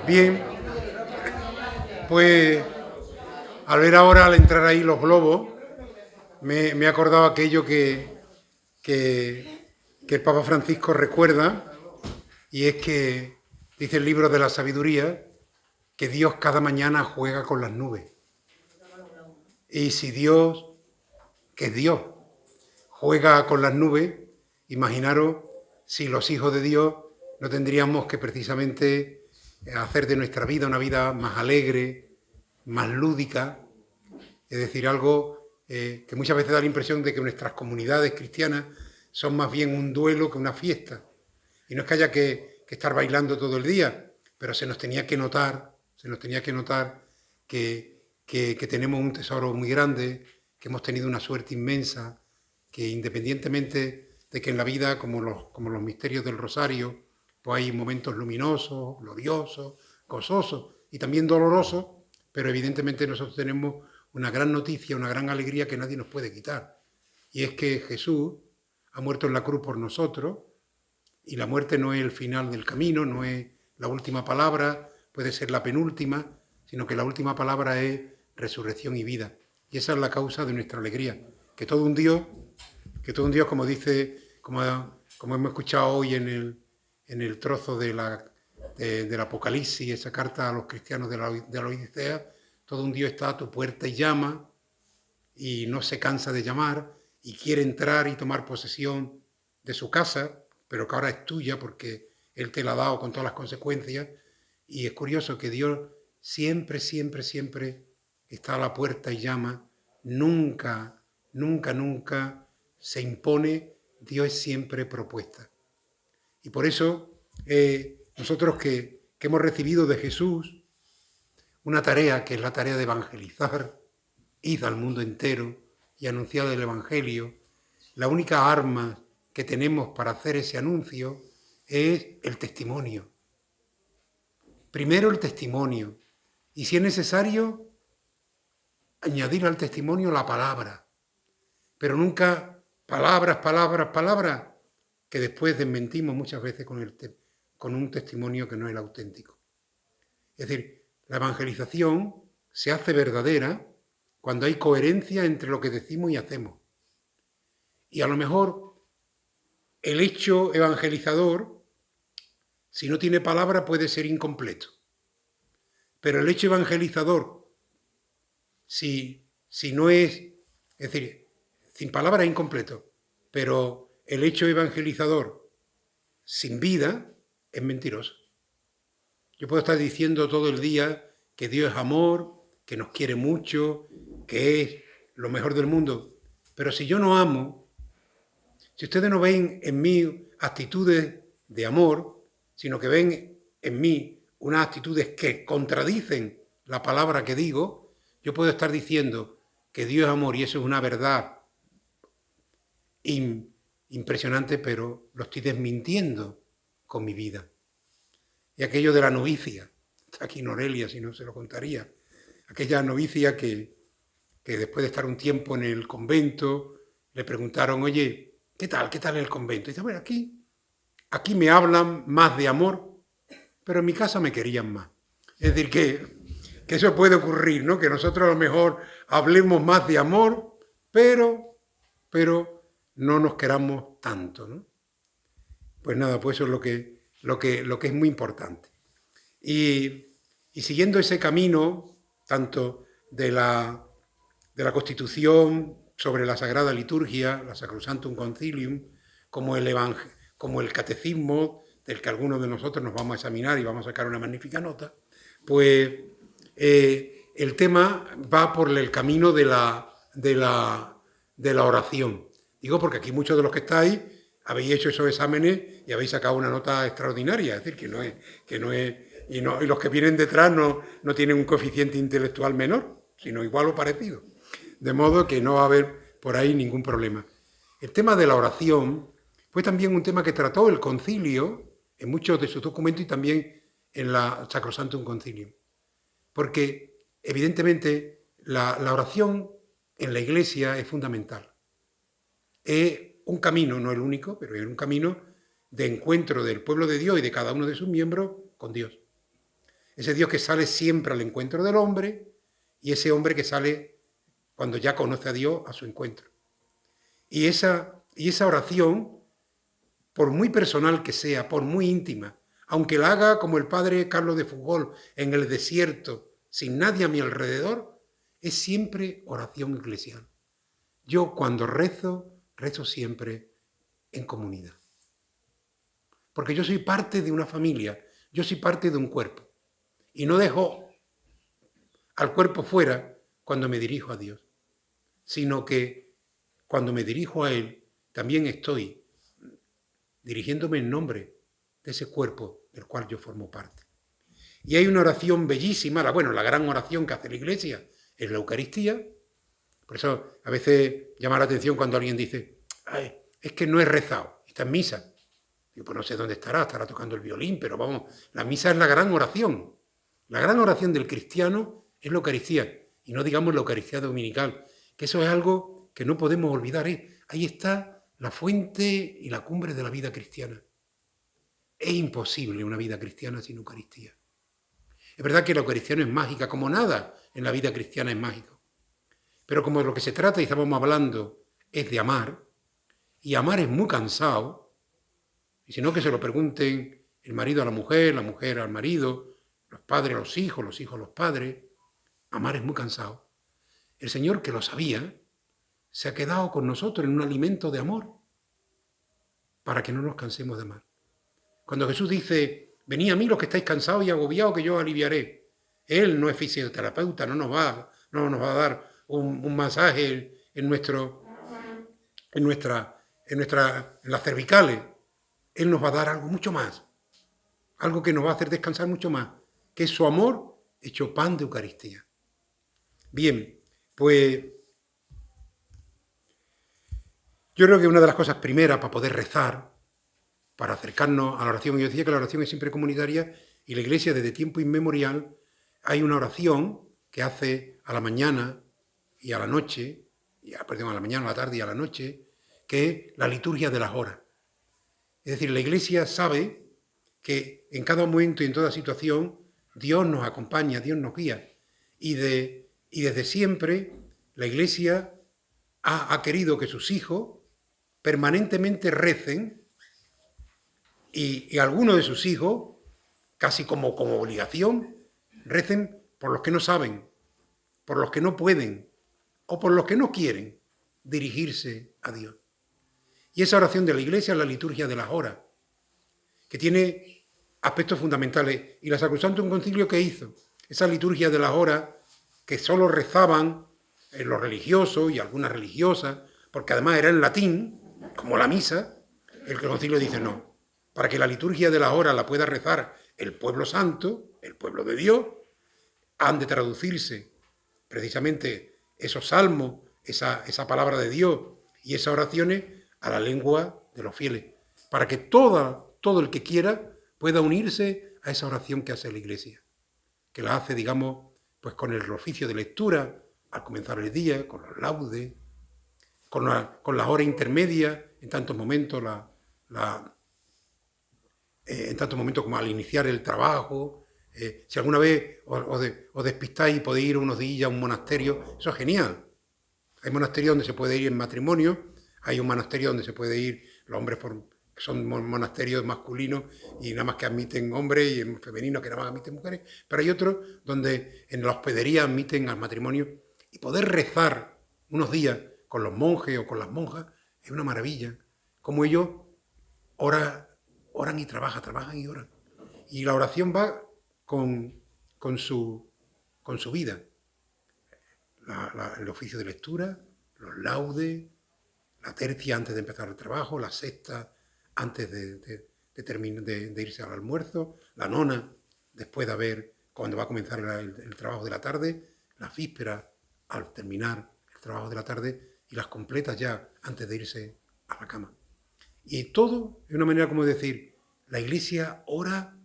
Bien, pues al ver ahora, al entrar ahí los globos, me he acordado aquello que, que el Papa Francisco recuerda, y es que dice el libro de la sabiduría que Dios cada mañana juega con las nubes. Y si Dios, que es Dios, juega con las nubes, imaginaros si los hijos de Dios no tendríamos que precisamente hacer de nuestra vida una vida más alegre, más lúdica, es decir, algo que muchas veces da la impresión de que nuestras comunidades cristianas son más bien un duelo que una fiesta. Y no es que haya que estar bailando todo el día, pero se nos tenía que notar que tenemos un tesoro muy grande, que hemos tenido una suerte inmensa, que independientemente de que en la vida, como los misterios del rosario, pues hay momentos luminosos, gloriosos, gozosos y también dolorosos, pero evidentemente nosotros tenemos una gran noticia, una gran alegría que nadie nos puede quitar. Y es que Jesús ha muerto en la cruz por nosotros, y la muerte no es el final del camino, no es la última palabra, puede ser la penúltima, sino que la última palabra es resurrección y vida. Y esa es la causa de nuestra alegría. Que todo un Dios, como dice, como hemos escuchado hoy en el trozo del Apocalipsis, esa carta a los cristianos de la Odisea, todo un Dios está a tu puerta y llama, y no se cansa de llamar, y quiere entrar y tomar posesión de su casa, pero que ahora es tuya porque Él te la ha dado con todas las consecuencias. Y es curioso que Dios siempre, siempre, siempre está a la puerta y llama, nunca, nunca, nunca se impone, Dios es siempre propuesta. Y por eso nosotros que hemos recibido de Jesús una tarea que es la tarea de evangelizar, id al mundo entero y anunciad el Evangelio, la única arma que tenemos para hacer ese anuncio es el testimonio. Primero el testimonio, y si es necesario, añadir al testimonio la palabra, pero nunca palabras, palabras, palabras, que después desmentimos muchas veces con un testimonio que no es el auténtico. Es decir, la evangelización se hace verdadera cuando hay coherencia entre lo que decimos y hacemos. Y a lo mejor el hecho evangelizador, si no tiene palabra, puede ser incompleto. Pero el hecho evangelizador, si no es decir, sin palabra es incompleto, pero el hecho evangelizador sin vida es mentiroso. Yo puedo estar diciendo todo el día que Dios es amor, que nos quiere mucho, que es lo mejor del mundo, pero si yo no amo, si ustedes no ven en mí actitudes de amor, sino que ven en mí unas actitudes que contradicen la palabra que digo, yo puedo estar diciendo que Dios es amor y eso es una verdad impresionante, pero lo estoy desmintiendo con mi vida. Y aquello de la novicia, está aquí Norelia, si no se lo contaría, aquella novicia que después de estar un tiempo en el convento, le preguntaron, oye, ¿qué tal el convento? Y dice, bueno, aquí me hablan más de amor, pero en mi casa me querían más. Es decir, que eso puede ocurrir, ¿no? Que nosotros a lo mejor hablemos más de amor, pero no nos queramos tanto, ¿no? Pues nada, pues eso es lo que es muy importante. Y siguiendo ese camino, tanto de la Constitución sobre la Sagrada Liturgia, la Sacrosanctum Concilium, como el Catecismo, del que algunos de nosotros nos vamos a examinar y vamos a sacar una magnífica nota, pues el tema va por el camino de la oración. Digo porque aquí muchos de los que estáis habéis hecho esos exámenes y habéis sacado una nota extraordinaria, es decir, y los que vienen detrás no tienen un coeficiente intelectual menor, sino igual o parecido. De modo que no va a haber por ahí ningún problema. El tema de la oración fue también un tema que trató el concilio en muchos de sus documentos y también en la Sacrosanctum Concilium. Porque, evidentemente, la oración en la Iglesia es fundamental. Es un camino, no el único, pero es un camino de encuentro del pueblo de Dios y de cada uno de sus miembros con Dios. ese Dios que sale siempre al encuentro del hombre y ese hombre que sale cuando ya conoce a Dios a su encuentro. Y esa oración, por muy personal que sea, por muy íntima, aunque la haga como el padre Carlos de Fútbol en el desierto, sin nadie a mi alrededor, es siempre oración eclesial. Yo cuando rezo siempre en comunidad. Porque yo soy parte de una familia, yo soy parte de un cuerpo. Y no dejo al cuerpo fuera cuando me dirijo a Dios, sino que cuando me dirijo a Él, también estoy dirigiéndome en nombre de ese cuerpo del cual yo formo parte. Y hay una oración bellísima, la gran oración que hace la Iglesia es la Eucaristía. Por eso a veces llama la atención cuando alguien dice, ay, es que no he rezado, está en misa. Yo pues no sé dónde estará tocando el violín, pero vamos, la misa es la gran oración. La gran oración del cristiano es la Eucaristía, y no digamos la Eucaristía dominical, que eso es algo que no podemos olvidar. Ahí está la fuente y la cumbre de la vida cristiana. Es imposible una vida cristiana sin Eucaristía. Es verdad que la Eucaristía no es mágica, como nada en la vida cristiana es mágico. Pero como de lo que se trata, y estábamos hablando, es de amar, y amar es muy cansado, y si no que se lo pregunten el marido a la mujer al marido, los padres a los hijos a los padres, amar es muy cansado. El Señor, que lo sabía, se ha quedado con nosotros en un alimento de amor, para que no nos cansemos de amar. Cuando Jesús dice, venid a mí los que estáis cansados y agobiados, que yo os aliviaré. Él no es fisioterapeuta, no nos va a dar un masaje en las cervicales. Él nos va a dar algo mucho más, algo que nos va a hacer descansar mucho más, que es su amor hecho pan de Eucaristía. Bien, pues yo creo que una de las cosas primeras para poder rezar, para acercarnos a la oración, yo decía que la oración es siempre comunitaria y la Iglesia desde tiempo inmemorial hay una oración que hace a la mañana y a la noche, a la mañana, a la tarde y a la noche, que es la liturgia de las horas. Es decir, la Iglesia sabe que en cada momento y en toda situación Dios nos acompaña, Dios nos guía. Y desde siempre la Iglesia ha querido que sus hijos permanentemente recen y algunos de sus hijos, casi como obligación, recen por los que no saben, por los que no pueden o por los que no quieren dirigirse a Dios. Y esa oración de la Iglesia es la liturgia de las horas, que tiene aspectos fundamentales. Y la Sacrosantum Concilio, ¿qué hizo? Esa liturgia de las horas que solo rezaban los religiosos y algunas religiosas, porque además era en latín, como la misa, el concilio dice no. Para que la liturgia de las horas la pueda rezar el pueblo santo, el pueblo de Dios, han de traducirse precisamente esos salmos, esa palabra de Dios y esas oraciones a la lengua de los fieles, para que todo el que quiera pueda unirse a esa oración que hace la Iglesia, que la hace, digamos, pues con el oficio de lectura al comenzar el día, con los laudes, con las horas intermedias, en tantos momentos como al iniciar el trabajo. Si alguna vez os despistáis y podéis ir unos días a un monasterio, eso es genial. Hay monasterios donde se puede ir en matrimonio, hay un monasterio donde se puede ir los hombres, son monasterios masculinos y nada más que admiten hombres, y en femenino que nada más admiten mujeres, pero hay otros donde en la hospedería admiten al matrimonio, y poder rezar unos días con los monjes o con las monjas es una maravilla, como ellos oran y trabajan y oran. Y la oración va con su vida. El oficio de lectura, los laudes, la tercia antes de empezar el trabajo, la sexta antes de irse al almuerzo, la nona después cuando va a comenzar el trabajo de la tarde, las vísperas al terminar el trabajo de la tarde y las completas ya antes de irse a la cama. Y todo es una manera como decir, la Iglesia ora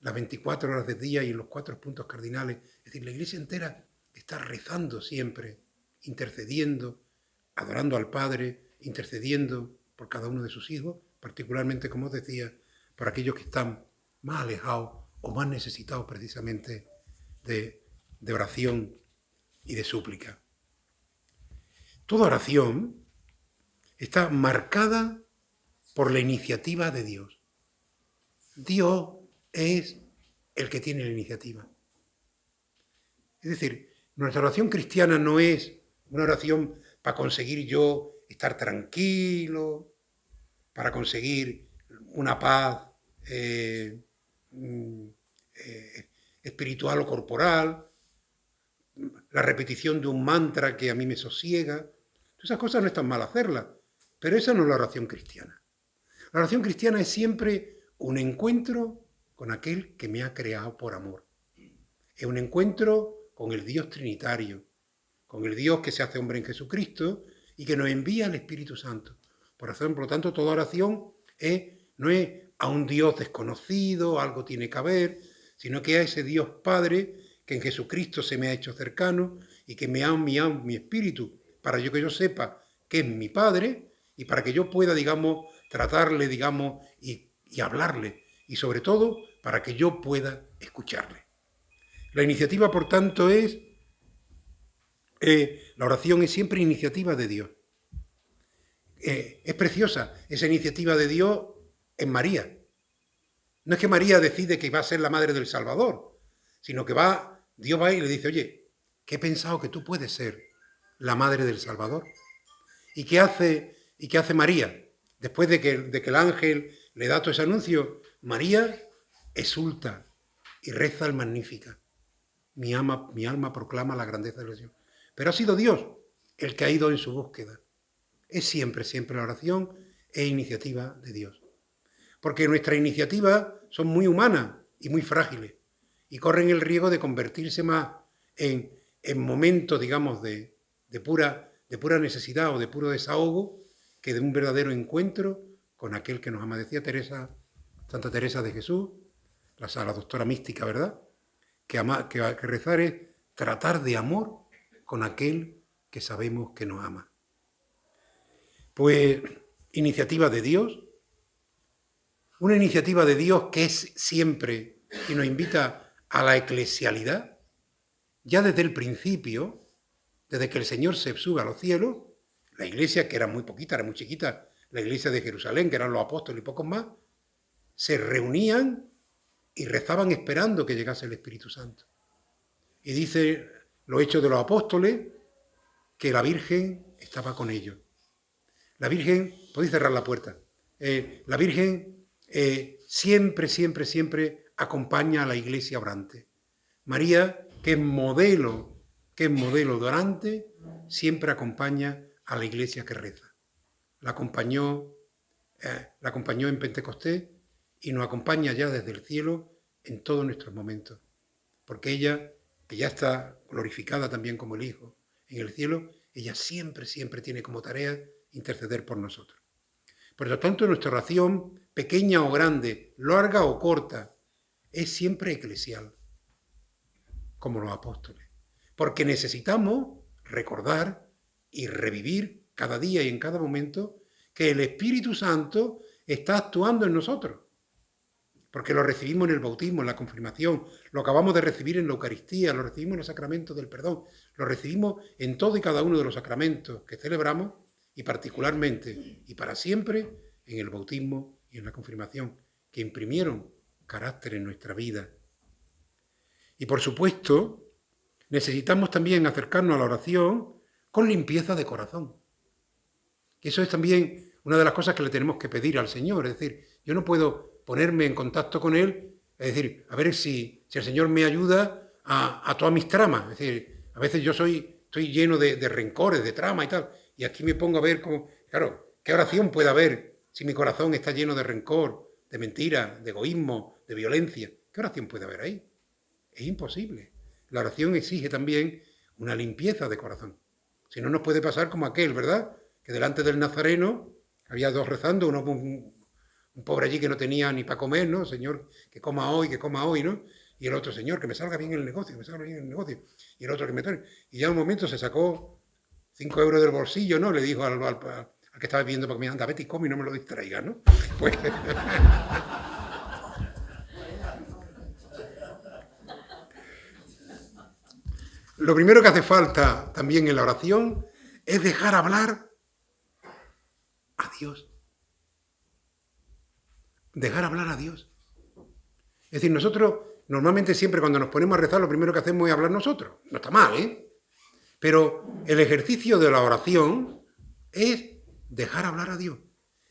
las 24 horas del día y en los 4 puntos cardinales. Es decir, la Iglesia entera está rezando siempre, intercediendo, adorando al Padre, intercediendo por cada uno de sus hijos, particularmente, como os decía, por aquellos que están más alejados o más necesitados precisamente de oración y de súplica. Toda oración está marcada por la iniciativa de Dios. Dios es el que tiene la iniciativa. Es decir, nuestra oración cristiana no es una oración para conseguir yo estar tranquilo, para conseguir una paz espiritual o corporal, la repetición de un mantra que a mí me sosiega. Esas cosas no están mal hacerlas, pero esa no es la oración cristiana. La oración cristiana es siempre un encuentro con aquel que me ha creado por amor. Es un encuentro con el Dios trinitario, con el Dios que se hace hombre en Jesucristo y que nos envía el Espíritu Santo. Por lo tanto, toda oración no es a un Dios desconocido, algo tiene que haber, sino que a ese Dios Padre que en Jesucristo se me ha hecho cercano y que me ha enviado mi espíritu para que yo sepa que es mi Padre y para que yo pueda, tratarle, y hablarle, y sobre todo para que yo pueda escucharle. La iniciativa, por tanto, la oración es siempre iniciativa de Dios. Es preciosa esa iniciativa de Dios en María. No es que María decide que va a ser la madre del Salvador, sino que Dios va y le dice, oye, que he pensado que tú puedes ser la madre del Salvador. ¿Y qué hace María? Después de que el ángel le da todo ese anuncio, María exulta y reza el Magníficat. Mi alma proclama la grandeza del Señor. Pero ha sido Dios el que ha ido en su búsqueda. Es siempre la oración es iniciativa de Dios. Porque nuestras iniciativas son muy humanas y muy frágiles y corren el riesgo de convertirse más en momentos, de pura necesidad o de puro desahogo que de un verdadero encuentro con aquel que nos ama. Decía Santa Teresa de Jesús, la doctora mística, ¿verdad? Que rezar es tratar de amor con aquel que sabemos que nos ama. Pues iniciativa de Dios, una iniciativa de Dios que es siempre y nos invita a la eclesialidad, ya desde el principio, desde que el Señor se sube a los cielos, la iglesia, que era muy poquita, era muy chiquita, la iglesia de Jerusalén, que eran los apóstoles y pocos más, se reunían y rezaban esperando que llegase el Espíritu Santo. Y dice los Hechos de los Apóstoles que la Virgen estaba con ellos. La Virgen, podéis cerrar la puerta, la Virgen siempre acompaña a la iglesia orante. María, que es modelo de orante, siempre acompaña a la iglesia que reza. La acompañó en Pentecostés y nos acompaña ya desde el cielo en todos nuestros momentos. Porque ella, que ya está glorificada también como el Hijo en el cielo, ella siempre tiene como tarea interceder por nosotros. Por lo tanto, nuestra oración, pequeña o grande, larga o corta, es siempre eclesial, como los apóstoles. Porque necesitamos recordar y revivir cada día y en cada momento que el Espíritu Santo está actuando en nosotros. Porque lo recibimos en el bautismo, en la confirmación, lo acabamos de recibir en la Eucaristía, lo recibimos en los sacramentos del perdón, lo recibimos en todo y cada uno de los sacramentos que celebramos y particularmente y para siempre en el bautismo y en la confirmación, que imprimieron carácter en nuestra vida. Y por supuesto, necesitamos también acercarnos a la oración con limpieza de corazón. Y eso es también una de las cosas que le tenemos que pedir al Señor. Es decir, yo no puedo ponerme en contacto con Él, es decir, a ver si el Señor me ayuda a todas mis tramas. Es decir, a veces yo estoy lleno de rencores, de tramas y tal, y aquí me pongo a ver cómo, claro, ¿qué oración puede haber si mi corazón está lleno de rencor, de mentira, de egoísmo, de violencia? ¿Qué oración puede haber ahí? Es imposible. La oración exige también una limpieza de corazón. Si no, nos puede pasar como aquel, ¿verdad? Que delante del Nazareno había dos rezando, uno un pobre allí que no tenía ni para comer, ¿no? Señor, que coma hoy, ¿no? Y el otro, Señor, que me salga bien el negocio, que me salga bien el negocio. Y el otro que me trae. Y ya en un momento se sacó 5 euros del bolsillo, ¿no? Le dijo al que estaba viendo para que me anda, vete y come y no me lo distraigas, ¿no? Pues... Lo primero que hace falta también en la oración es dejar hablar a Dios. Dejar hablar a Dios. Es decir, nosotros normalmente siempre cuando nos ponemos a rezar lo primero que hacemos es hablar nosotros. No está mal, ¿eh? Pero el ejercicio de la oración es dejar hablar a Dios.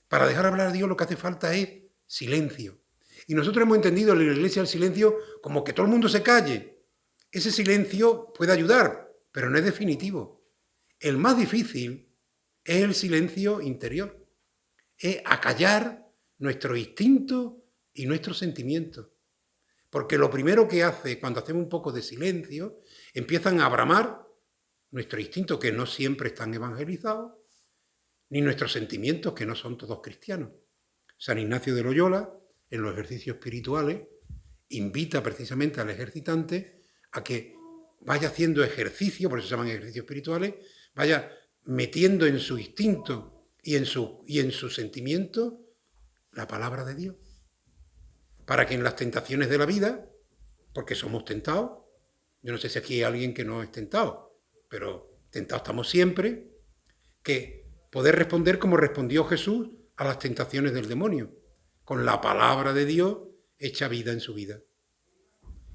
Para dejar hablar a Dios lo que hace falta es silencio. Y nosotros hemos entendido en la Iglesia el silencio como que todo el mundo se calle. Ese silencio puede ayudar, pero no es definitivo. El más difícil es el silencio interior. Es acallar nuestros instintos y nuestros sentimientos. Porque lo primero que hace cuando hacemos un poco de silencio, empiezan a bramar nuestros instintos que no siempre están evangelizados, ni nuestros sentimientos que no son todos cristianos. San Ignacio de Loyola, en los ejercicios espirituales, invita precisamente al ejercitante a que vaya haciendo ejercicio, por eso se llaman ejercicios espirituales, vaya metiendo en su instinto y en su sentimiento la palabra de Dios. Para que en las tentaciones de la vida, porque somos tentados, yo no sé si aquí hay alguien que no es tentado, pero tentados estamos siempre, que poder responder como respondió Jesús a las tentaciones del demonio, con la palabra de Dios hecha vida en su vida.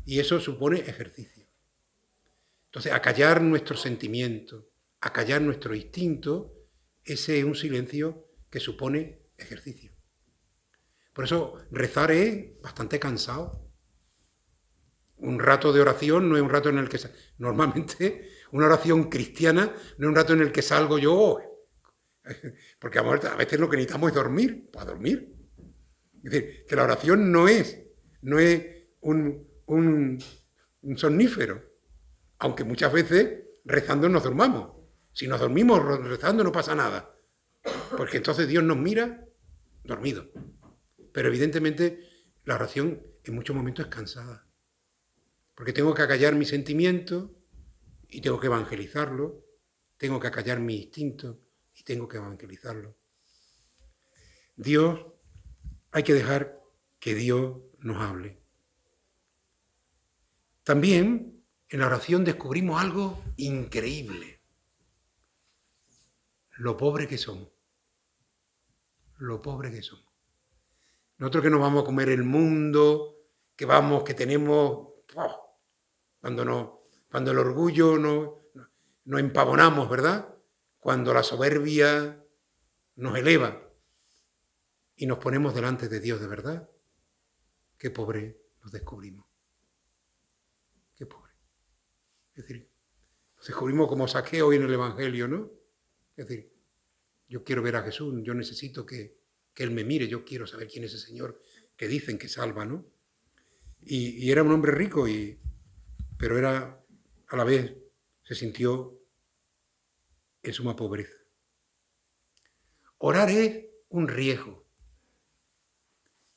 Y eso supone ejercicio. Entonces, acallar nuestros sentimientos, acallar nuestro instinto, ese es un silencio que supone ejercicio. Por eso rezar es bastante cansado. Un rato de oración no es un rato en el que... Normalmente una oración cristiana no es un rato en el que salgo yo, porque a veces lo que necesitamos es dormir, para dormir. Es decir, que la oración no es un somnífero, aunque muchas veces rezando nos dormamos. Si nos dormimos rezando no pasa nada, porque entonces Dios nos mira dormido. Pero evidentemente la oración en muchos momentos es cansada, porque tengo que acallar mis sentimientos y tengo que evangelizarlo, tengo que acallar mis instintos y tengo que evangelizarlo. Dios, hay que dejar que Dios nos hable. También en la oración descubrimos algo increíble. Lo pobre que somos. Lo pobre que somos. Nosotros que nos vamos a comer el mundo, que tenemos... Cuando el orgullo nos empavonamos, ¿verdad? Cuando la soberbia nos eleva y nos ponemos delante de Dios de verdad, qué pobre nos descubrimos. Qué pobre. Es decir, nos descubrimos como Saqueo hoy en el Evangelio, ¿no? Es decir, yo quiero ver a Jesús, yo necesito que Él me mire, yo quiero saber quién es ese Señor que dicen que salva, ¿no? Y era un hombre rico, pero era, a la vez, se sintió en suma pobreza. Orar es un riesgo.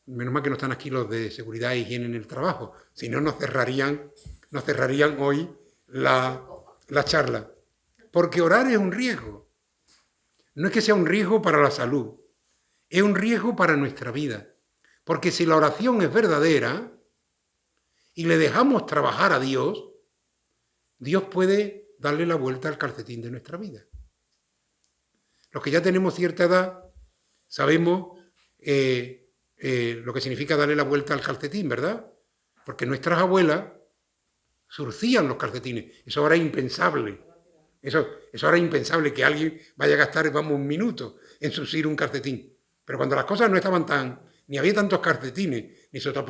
Menos mal que no están aquí los de seguridad e higiene en el trabajo, si no nos cerrarían hoy la charla. Porque orar es un riesgo. No es que sea un riesgo para la salud, es un riesgo para nuestra vida. Porque si la oración es verdadera y le dejamos trabajar a Dios, Dios puede darle la vuelta al calcetín de nuestra vida. Los que ya tenemos cierta edad sabemos lo que significa darle la vuelta al calcetín, ¿verdad? Porque nuestras abuelas surcían los calcetines. Eso ahora es impensable. Eso ahora es impensable que alguien vaya a gastar, un minuto en surcir un calcetín. Pero cuando las cosas no estaban ni había tantos calcetines, ni sobre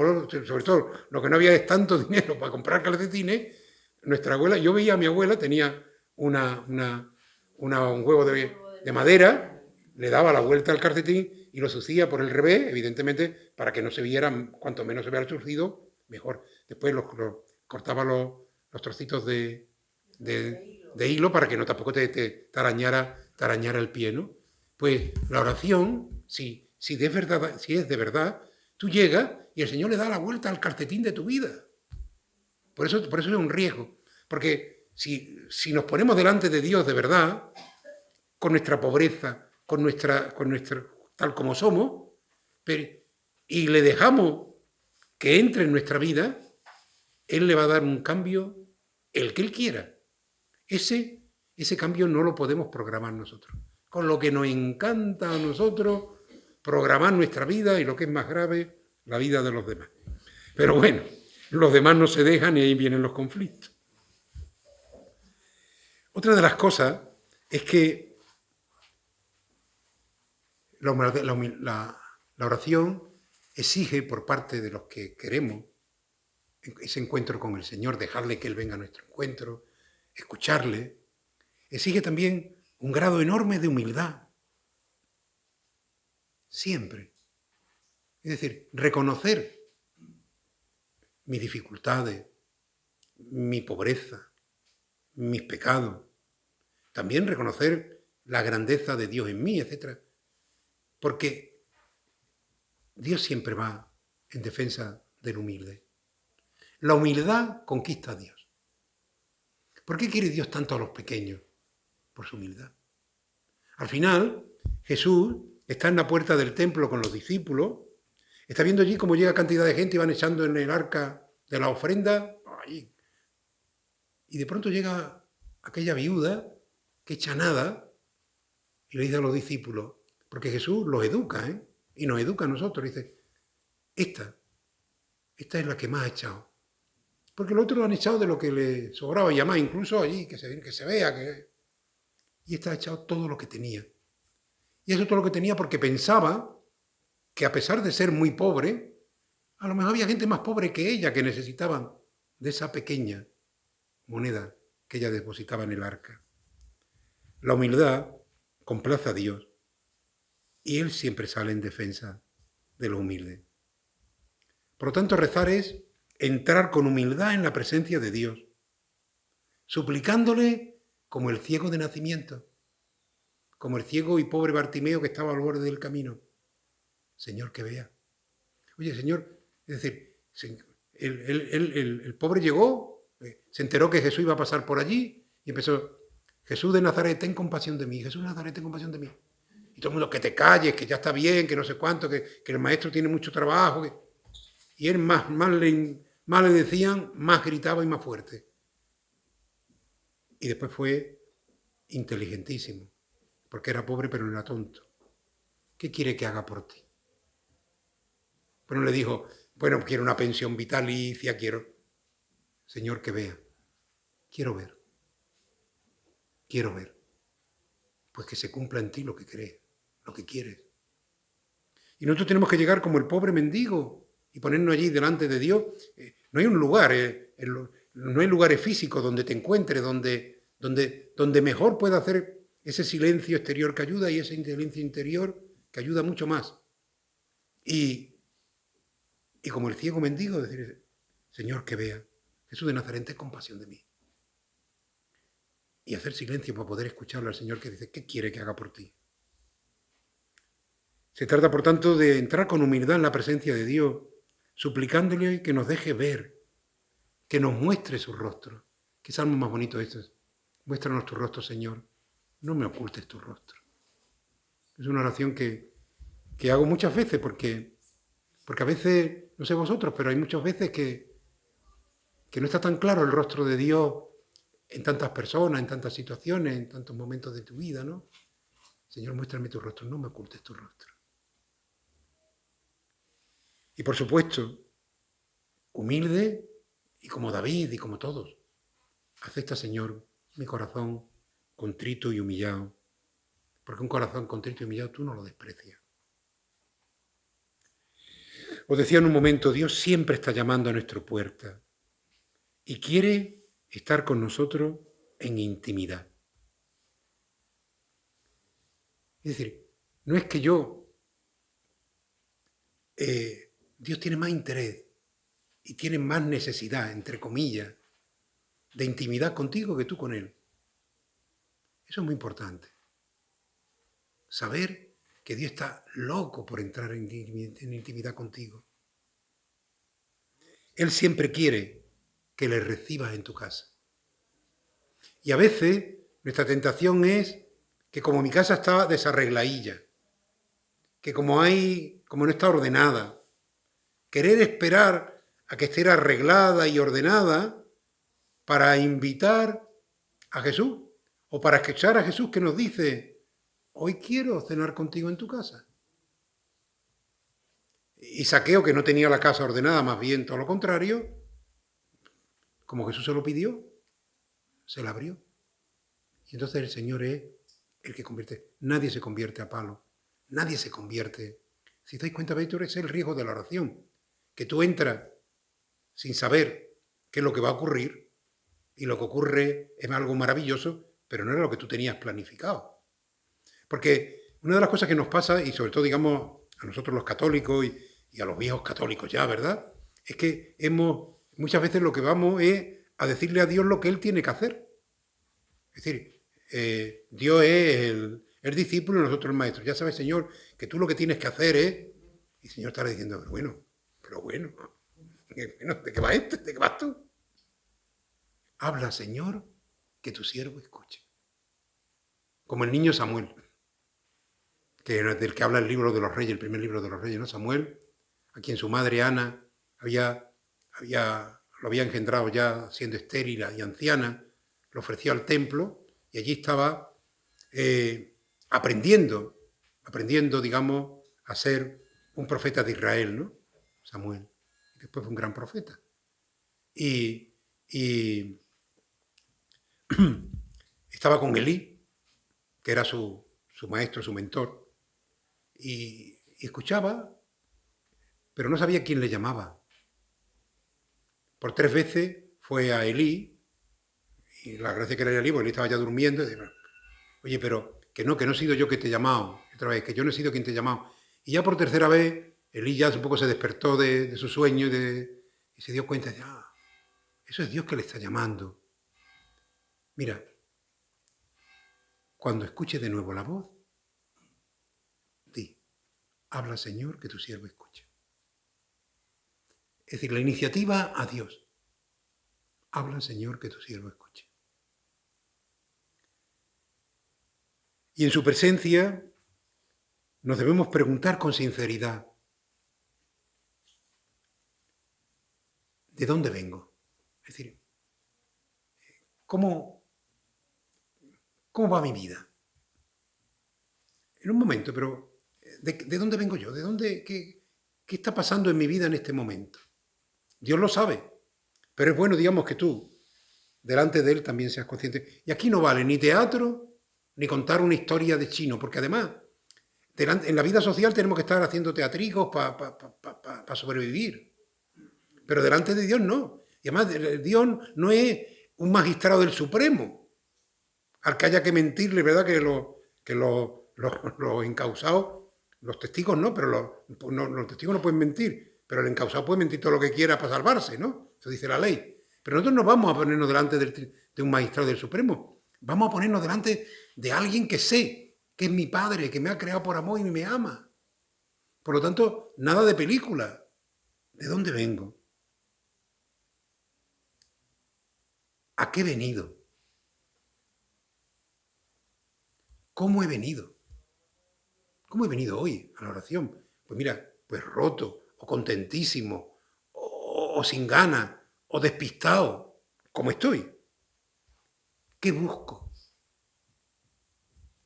todo lo que no había es tanto dinero para comprar calcetines, nuestra abuela, yo veía a mi abuela, tenía un huevo de madera, le daba la vuelta al calcetín y lo sucía por el revés, evidentemente, para que no se viera, cuanto menos se vea el surcido, mejor. Después cortaba los trocitos de hilo para que no tampoco te arañara el pie, ¿no? Pues la oración, si es de verdad, tú llegas y el Señor le da la vuelta al calcetín de tu vida. Por eso es un riesgo. Porque si nos ponemos delante de Dios de verdad, con nuestra pobreza, con nuestra tal como somos, y le dejamos que entre en nuestra vida, Él le va a dar un cambio, el que Él quiera. Ese cambio no lo podemos programar nosotros. Con lo que nos encanta a nosotros programar nuestra vida y, lo que es más grave, la vida de los demás. Pero bueno, los demás no se dejan y ahí vienen los conflictos. Otra de las cosas es que la oración exige por parte de los que queremos ese encuentro con el Señor, dejarle que Él venga a nuestro encuentro, escucharle, exige también un grado enorme de humildad. Siempre. Es decir, reconocer mis dificultades, mi pobreza, mis pecados. También reconocer la grandeza de Dios en mí, etc. Porque Dios siempre va en defensa del humilde. La humildad conquista a Dios. ¿Por qué quiere Dios tanto a los pequeños? Por su humildad. Al final, Jesús está en la puerta del templo con los discípulos, está viendo allí cómo llega cantidad de gente y van echando en el arca de la ofrenda, allí. Y de pronto llega aquella viuda que echa nada y le dice a los discípulos, porque Jesús los educa, y nos educa a nosotros, dice, esta es la que más ha echado. Porque los otros lo han echado de lo que le sobraba y además incluso allí, que se vea. Y esta ha echado todo lo que tenía. Y eso todo lo que tenía porque pensaba que a pesar de ser muy pobre, a lo mejor había gente más pobre que ella que necesitaban de esa pequeña moneda que ella depositaba en el arca. La humildad complace a Dios y Él siempre sale en defensa de los humildes. Por lo tanto, rezar es entrar con humildad en la presencia de Dios, suplicándole como el ciego de nacimiento, como el ciego y pobre Bartimeo que estaba al borde del camino. Señor, que vea. Oye, Señor, es decir, el pobre llegó, se enteró que Jesús iba a pasar por allí y empezó, Jesús de Nazaret, ten compasión de mí, Jesús de Nazaret, ten compasión de mí. Y todo el mundo, que te calles, que ya está bien, que no sé cuánto, que el maestro tiene mucho trabajo. Y él más le decían, más gritaba y más fuerte. Y después fue inteligentísimo, porque era pobre pero no era tonto. ¿Qué quiere que haga por ti? Pero no le dijo, bueno, quiero una pensión vitalicia, quiero... Señor, que vea. Quiero ver. Quiero ver. Pues que se cumpla en ti lo que crees, lo que quieres. Y nosotros tenemos que llegar como el pobre mendigo y ponernos allí delante de Dios. No hay un lugar, no hay lugares físicos donde te encuentres, donde mejor pueda hacer ese silencio exterior que ayuda y ese silencio interior que ayuda mucho más. Y como el ciego mendigo, decir, Señor, que vea, Jesús de Nazaret, ten compasión de mí. Y hacer silencio para poder escucharlo al Señor que dice, ¿qué quiere que haga por ti? Se trata, por tanto, de entrar con humildad en la presencia de Dios, suplicándole que nos deje ver, que nos muestre su rostro. ¿Qué salmo más bonito es este? Muéstranos tu rostro, Señor. No me ocultes tu rostro. Es una oración que hago muchas veces porque a veces, no sé vosotros, pero hay muchas veces que no está tan claro el rostro de Dios en tantas personas, en tantas situaciones, en tantos momentos de tu vida, ¿no? Señor, muéstrame tu rostro, no me ocultes tu rostro. Y por supuesto, humilde y como David y como todos, acepta, Señor, mi corazón contrito y humillado, porque un corazón contrito y humillado tú no lo desprecias. Os decía en un momento, Dios siempre está llamando a nuestra puerta y quiere estar con nosotros en intimidad. Es decir, no es que Dios tiene más interés y tiene más necesidad, entre comillas, de intimidad contigo que tú con Él. Eso es muy importante. Saber que Dios está loco por entrar en intimidad contigo. Él siempre quiere que le recibas en tu casa. Y a veces nuestra tentación es que como mi casa está desarregladilla, que como no está ordenada, querer esperar a que esté arreglada y ordenada para invitar a Jesús, o para escuchar a Jesús que nos dice, hoy quiero cenar contigo en tu casa. Y Zaqueo, que no tenía la casa ordenada, más bien todo lo contrario, como Jesús se lo pidió, se la abrió. Y entonces el Señor es el que convierte. Nadie se convierte a palo. Nadie se convierte. Si te dais cuenta, Víctor, es el riesgo de la oración. Que tú entras sin saber qué es lo que va a ocurrir y lo que ocurre es algo maravilloso, pero no era lo que tú tenías planificado. Porque una de las cosas que nos pasa, y sobre todo, digamos, a nosotros los católicos y a los viejos católicos ya, ¿verdad? Es que muchas veces lo que vamos es a decirle a Dios lo que Él tiene que hacer. Es decir, Dios es el discípulo y nosotros el maestro. Ya sabes, Señor, que tú lo que tienes que hacer es... Y el Señor estará diciendo, pero bueno, ¿de qué va esto? ¿De qué vas tú? Habla, Señor, que tu siervo escuche. Como el niño Samuel, del que habla el libro de los reyes, el primer libro de los reyes, ¿no? Samuel, a quien su madre Ana lo había engendrado ya siendo estéril y anciana, lo ofreció al templo y allí estaba aprendiendo, digamos, a ser un profeta de Israel, ¿no? Samuel. Después fue un gran profeta. Y estaba con Elí, que era su maestro, su mentor, y escuchaba, pero no sabía quién le llamaba. Por 3 veces fue a Elí, y la gracia que era Elí, porque Elí estaba ya durmiendo, y dice, oye, pero que no he sido yo que te he llamado, otra vez, que yo no he sido quien te he llamado. Y ya por 3.ª vez, Elí ya un poco se despertó de su sueño y se dio cuenta de, eso es Dios que le está llamando. Mira, cuando escuche de nuevo la voz, di, habla, Señor, que tu siervo escuche. Es decir, la iniciativa a Dios. Habla, Señor, que tu siervo escuche. Y en su presencia nos debemos preguntar con sinceridad, ¿de dónde vengo? Es decir, ¿cómo va mi vida? En un momento, pero ¿de dónde vengo yo? ¿Qué está pasando en mi vida en este momento? Dios lo sabe, pero es bueno, digamos, que tú, delante de Él, también seas consciente. Y aquí no vale ni teatro, ni contar una historia de chino, porque además, en la vida social tenemos que estar haciendo teatricos para sobrevivir. Pero delante de Dios no. Y además, Dios no es un magistrado del Supremo, al que haya que mentirle, ¿verdad? Que los encausados, los testigos no, pero los testigos no pueden mentir, pero el encausado puede mentir todo lo que quiera para salvarse, ¿no? Eso dice la ley. Pero nosotros no vamos a ponernos delante de un magistrado del Supremo, vamos a ponernos delante de alguien que sé que es mi padre, que me ha creado por amor y me ama. Por lo tanto, nada de película. ¿De dónde vengo? ¿A qué he venido? ¿Cómo he venido? ¿Cómo he venido hoy a la oración? Pues mira, pues roto, o contentísimo, o sin ganas, o despistado, como estoy. ¿Qué busco?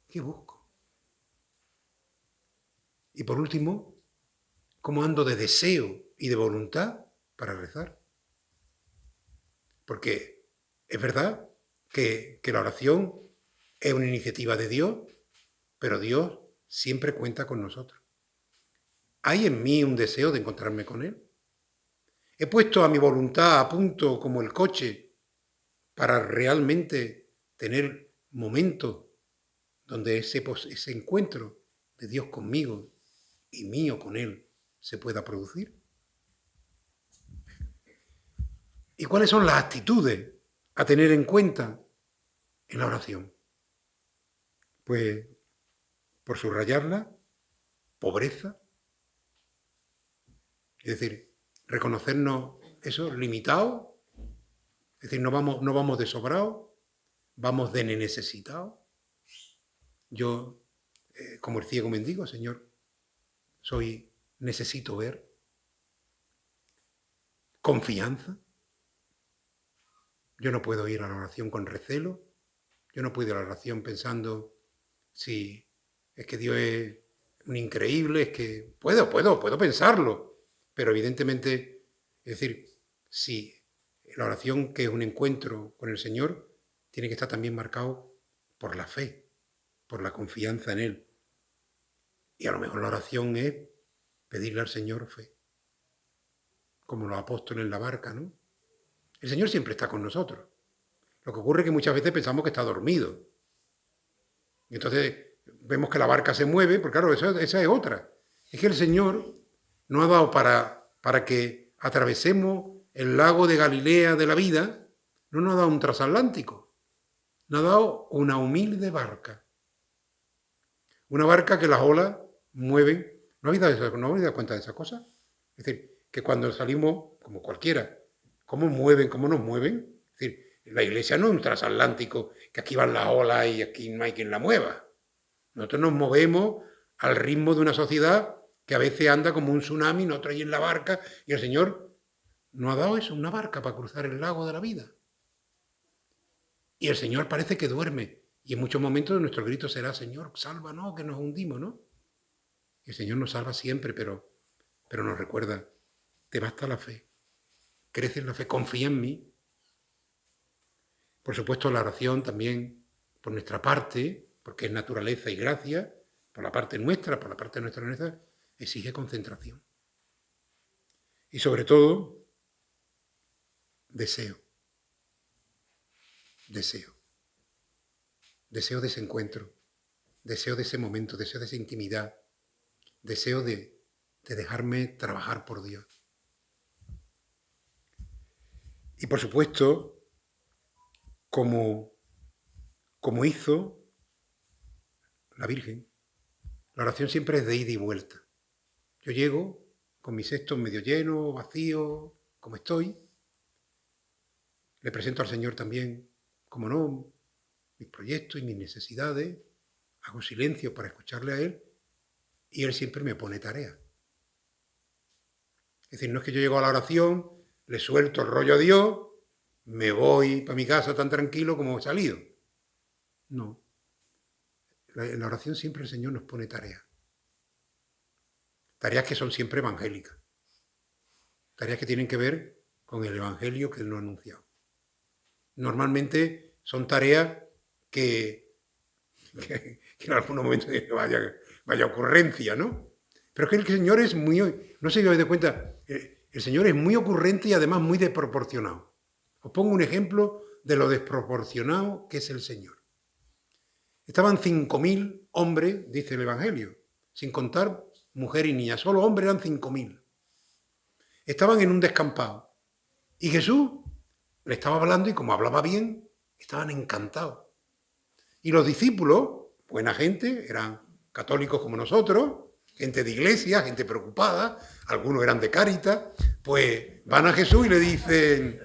¿Qué busco? Y por último, ¿cómo ando de deseo y de voluntad para rezar? Porque es verdad que la oración es una iniciativa de Dios, pero Dios siempre cuenta con nosotros. ¿Hay en mí un deseo de encontrarme con Él? ¿He puesto a mi voluntad a punto como el coche para realmente tener momentos donde ese encuentro de Dios conmigo y mío con Él se pueda producir? ¿Y cuáles son las actitudes a tener en cuenta en la oración? Pues, por subrayarla, pobreza, es decir, reconocernos eso, limitados, es decir, no vamos de sobrados, vamos de necesitados. Yo, como el ciego mendigo, Señor, necesito ver. Confianza. Yo no puedo ir a la oración con recelo, Yo no puedo ir a la oración pensando si es que Dios es un increíble, es que puedo pensarlo, pero evidentemente, es decir, si la oración, que es un encuentro con el Señor, tiene que estar también marcado por la fe, por la confianza en Él. Y a lo mejor la oración es pedirle al Señor fe, como los apóstoles en la barca, ¿no? El Señor siempre está con nosotros. Lo que ocurre es que muchas veces pensamos que está dormido. Y entonces vemos que la barca se mueve, porque claro, esa es otra. Es que el Señor nos ha dado para que atravesemos el lago de Galilea de la vida, no nos ha dado un transatlántico, nos ha dado una humilde barca. Una barca que las olas mueven. ¿No habéis dado cuenta de esa cosa? Es decir, que cuando salimos, como cualquiera, ¿cómo nos mueven? Es decir, la iglesia no es un transatlántico, que aquí van las olas y aquí no hay quien la mueva. Nosotros nos movemos al ritmo de una sociedad que a veces anda como un tsunami, nosotros ahí en la barca, y el Señor nos ha dado eso, una barca para cruzar el lago de la vida. Y el Señor parece que duerme, y en muchos momentos nuestro grito será: Señor, sálvanos, que nos hundimos, ¿no? Y el Señor nos salva siempre, pero nos recuerda: te basta la fe, crece en la fe, confía en mí. Por supuesto, la oración también, por nuestra parte, porque es naturaleza y gracia, por la parte nuestra, exige concentración. Y sobre todo, deseo. Deseo de ese encuentro, deseo de ese momento, deseo de esa intimidad, deseo de dejarme trabajar por Dios. Y por supuesto, como hizo la Virgen, la oración siempre es de ida y vuelta. Yo llego con mi cesto medio lleno, vacío, como estoy. Le presento al Señor también, como no, mis proyectos y mis necesidades. Hago silencio para escucharle a Él y Él siempre me pone tarea. Es decir, no es que yo llego a la oración, le suelto el rollo a Dios, me voy para mi casa tan tranquilo como he salido. No. En la oración siempre el Señor nos pone tareas. Tareas que son siempre evangélicas. Tareas que tienen que ver con el evangelio que Él nos ha anunciado. Normalmente son tareas que en algunos momentos vaya ocurrencia, ¿no? Pero es que el Señor es muy... No sé si os dais cuenta, el Señor es muy ocurrente y además muy desproporcionado. Os pongo un ejemplo de lo desproporcionado que es el Señor. Estaban 5.000 hombres, dice el Evangelio, sin contar mujer y niña. Solo hombres eran 5.000. Estaban en un descampado. Y Jesús le estaba hablando y como hablaba bien, estaban encantados. Y los discípulos, buena gente, eran católicos como nosotros, gente de iglesia, gente preocupada, algunos eran de Cáritas, pues van a Jesús y le dicen,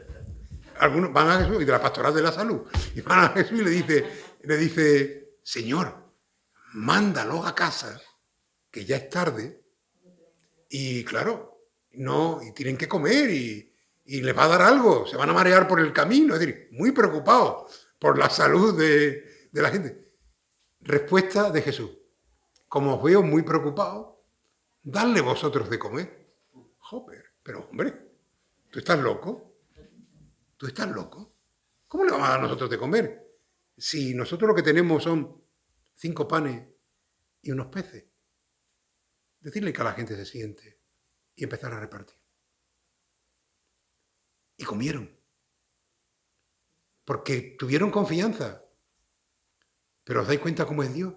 algunos van a Jesús y de la Pastoral de la Salud, y van a Jesús y le dice, Señor, mándalos a casa, que ya es tarde, y claro, no, y tienen que comer y les va a dar algo, se van a marear por el camino, es decir, muy preocupados por la salud de la gente. Respuesta de Jesús: como os veo muy preocupados, dadle vosotros de comer. Joder, pero hombre, ¿tú estás loco? ¿Tú estás loco? ¿Cómo le vamos a dar nosotros de comer? Si nosotros lo que tenemos son 5 panes y unos peces. Decirle que a la gente se siente y empezar a repartir. Y comieron. Porque tuvieron confianza. Pero ¿os dais cuenta cómo es Dios?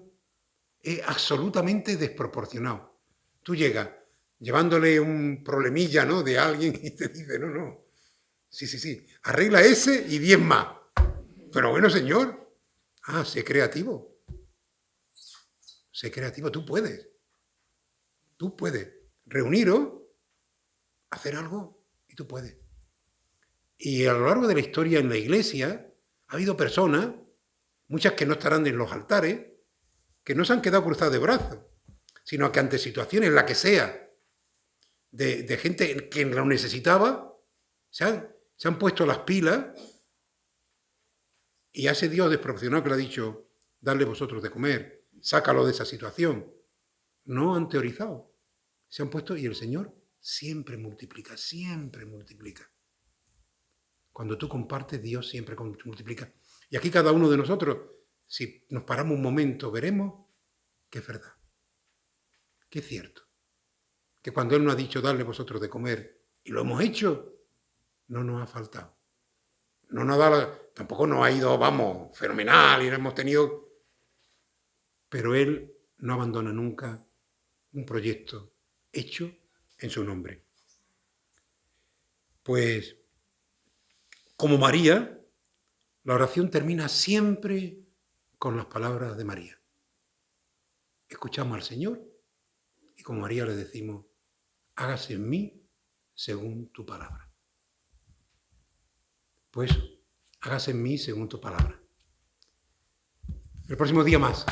Es absolutamente desproporcionado. Tú llegas llevándole un problemilla, ¿no?, de alguien y te dice, no, sí, arregla ese y 10 más. Pero bueno, Señor, sé creativo. Sé creativo, tú puedes. Tú puedes reuniros, hacer algo y tú puedes. Y a lo largo de la historia en la Iglesia ha habido personas, muchas que no estarán en los altares, que no se han quedado cruzadas de brazos, sino que ante situaciones, la que sea, de gente que lo necesitaba, se han puesto las pilas Y a ese Dios desproporcionado que le ha dicho, dadle vosotros de comer, sácalo de esa situación, no han teorizado. Se han puesto y el Señor siempre multiplica, siempre multiplica. Cuando tú compartes, Dios siempre multiplica. Y aquí cada uno de nosotros, si nos paramos un momento, veremos que es verdad, que es cierto. Que cuando Él nos ha dicho, darle vosotros de comer, y lo hemos hecho, no nos ha faltado. No nos ha dado, tampoco nos ha ido, vamos, fenomenal, y hemos tenido... Pero Él no abandona nunca un proyecto hecho en su nombre. Pues, como María, la oración termina siempre con las palabras de María. Escuchamos al Señor y como María le decimos, hágase en mí según tu palabra. Pues, hágase en mí según tu palabra. El próximo día más.